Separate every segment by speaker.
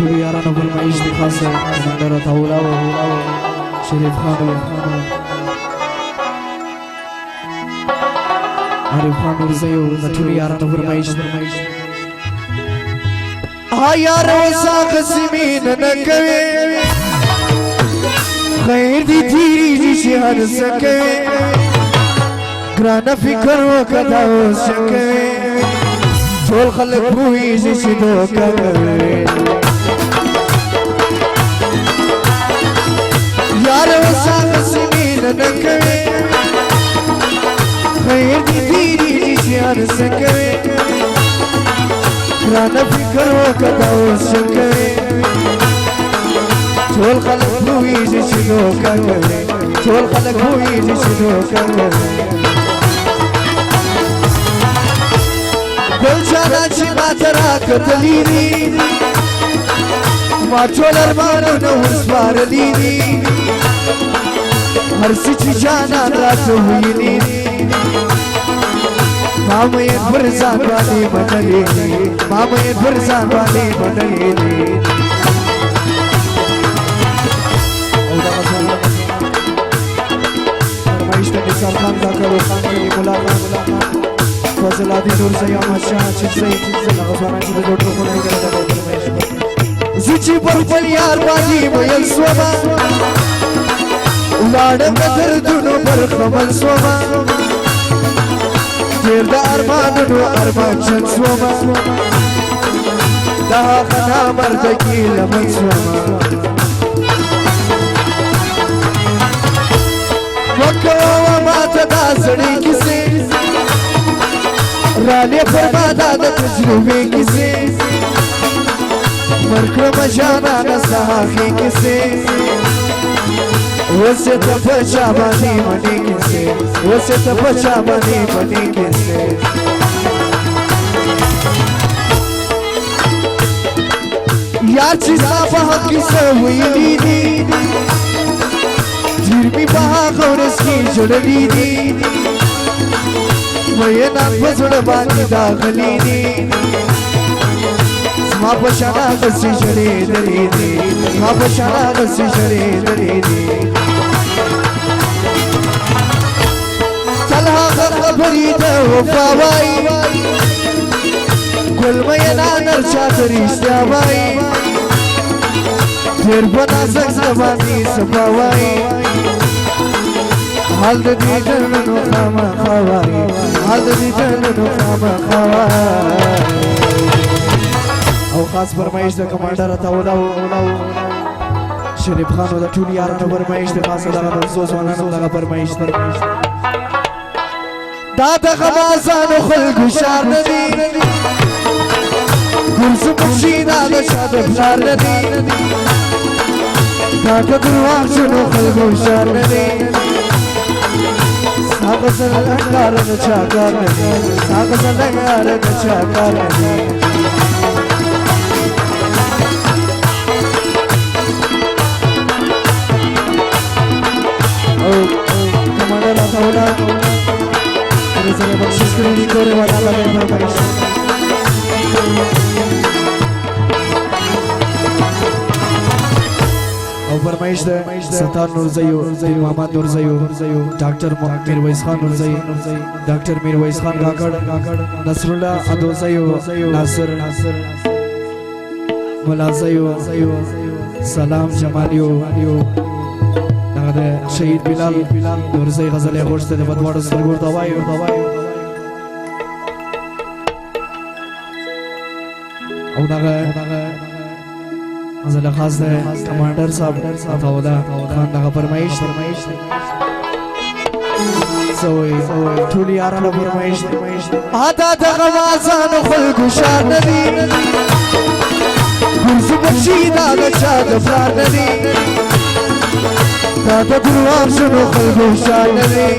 Speaker 1: ټول یارانو فرمایش دی خاصه کمانډر تاولا او شریف خان عارف خان ورزیو ټول یارانو فرمایش
Speaker 2: یار وسا قسمین نکوي خیر دی تیری شهر سکوي ګرانه فکر وکړه اوس کوي ټول خلک پوهیږي چې دوکه کوي یار وسا قسمین نکوي خیر دی تیری شهر سکوي ګرانه فکر وکړه اوس کوي ټول خلک پوهیږي چې دوکه کوي ټول خلک پوهیږي چې دوکه کوي گل جانا چی ما ترا کتلی دی ما ټول ارمانونه وسپارلی دي هر څه چې جانان راته ویلي دي ما مې پر ځان باندې منلي دي ما مې پر ځان باندې منلي دي
Speaker 1: او دا فرمایش دی سلطان زکرو خان کې مولا خان فضل عادی نور زیا ماشاء چې زې غزوانه چې د ډوټو په لګره ده فرمایش
Speaker 2: زچی پر خپل یار باندې ویل سوما ولاړم دردونو پر خپل سوما تیر د ارمانونو ارمان چن سوما دا خنا مرد کی لمن سوما وکو ما ته دا سړی کیسه رالې پر ما دا د تجربې کیسه مرکم جانا نساخی کسی وسه تپچا بانی منی کسی وسه تپچا بانی منی کسی یار چیزا بہا کسا ویلی دی جرمی بہا خورس کی جڑلی دی وینا بزڑ بانی داخلی دی ما پشانا غسی جڑی دری دی ما پشانا غسی جڑی دری دی تلها خبری دا وفاوائی گل مینا نرچا درشتا وائی تیر بنا زک زبانی سپاوائی حال دی جننو خاما خوائی حال دی جننو خاما خوائی
Speaker 1: او خاص فرمایش د کمانډر تاولا او شریف خان او د ټول یارانو فرمایش د خاصه د رسول ځوانانو د فرمایش دی
Speaker 2: دا د غمازانو خلکو شار ندی ګلزم بخشي دا د شاده پلار ندی دا د درواغجنو خلکو شار ندی ساغه زلنګار د چا کار ندی ساغه زلنګار د چا کار ندی
Speaker 1: کمانډر تاولا سره بخشش کړی کوره والا له فرمایش او فرمایش ده سلطان نورزیو محمد نورزیو ډاکټر میرویس خان نورزی ډاکټر میرویس خان کاکړ نصر الله ادوزیو ناصر ملازیو سلام جمالیو شهید بلال نورزی غزل غوښته د بدوړو سرګور دوایو او دغه غزل خاص ده کمانډر صاحب تاولا خان دغه فرمایش سوي ټول یارانو فرمایش
Speaker 2: ادا دغه وازانو خلکو شان ندی ګلزم بخشي دا د چا د پلار ندی دا د درواغجنو خلکو شان ندی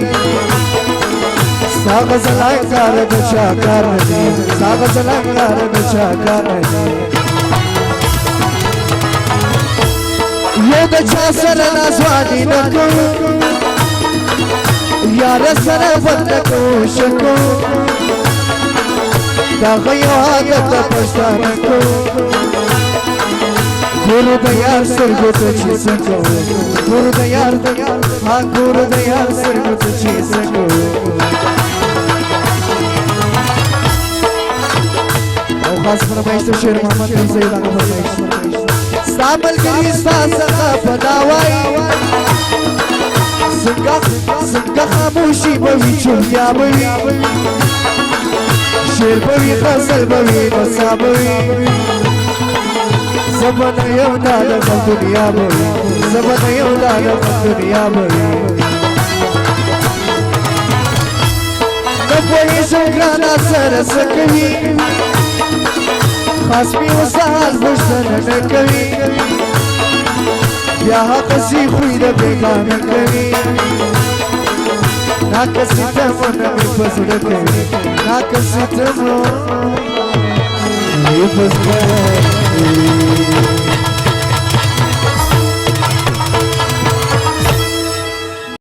Speaker 2: ستا غزلنګار د چا کار ندی ستا غزلنګار د چا کار ندی یو د چا سره نازواني نه کوو یار سره بد نه کوو شکو دغه یو عادت پښتانه کوو ګورو د یار سترګو ته چې څنګه ګورو د یار ها ګورو د یار سترګو ته چې څنګه او خاص فرمایش شیر محمد رمزی دغه فرمایش ستا ملګري ستا څخه پناه وایي څنګه خاموشي به وي چوپتیا به وي شعر به وي غزل به وي نڅا به وي زه به نه یم دا د غم دنیا به وي زه به نه یم دا د غم دنیا به وي نه پوهېږم ګرانه سره څه کوي خاص مې اوس د حال پوښتنه نه کوي بیا هغسې خوی د بېګانه کوي ناکسې تمونه مې په زړه کوي ناکسې تمونه مې په زړه کوي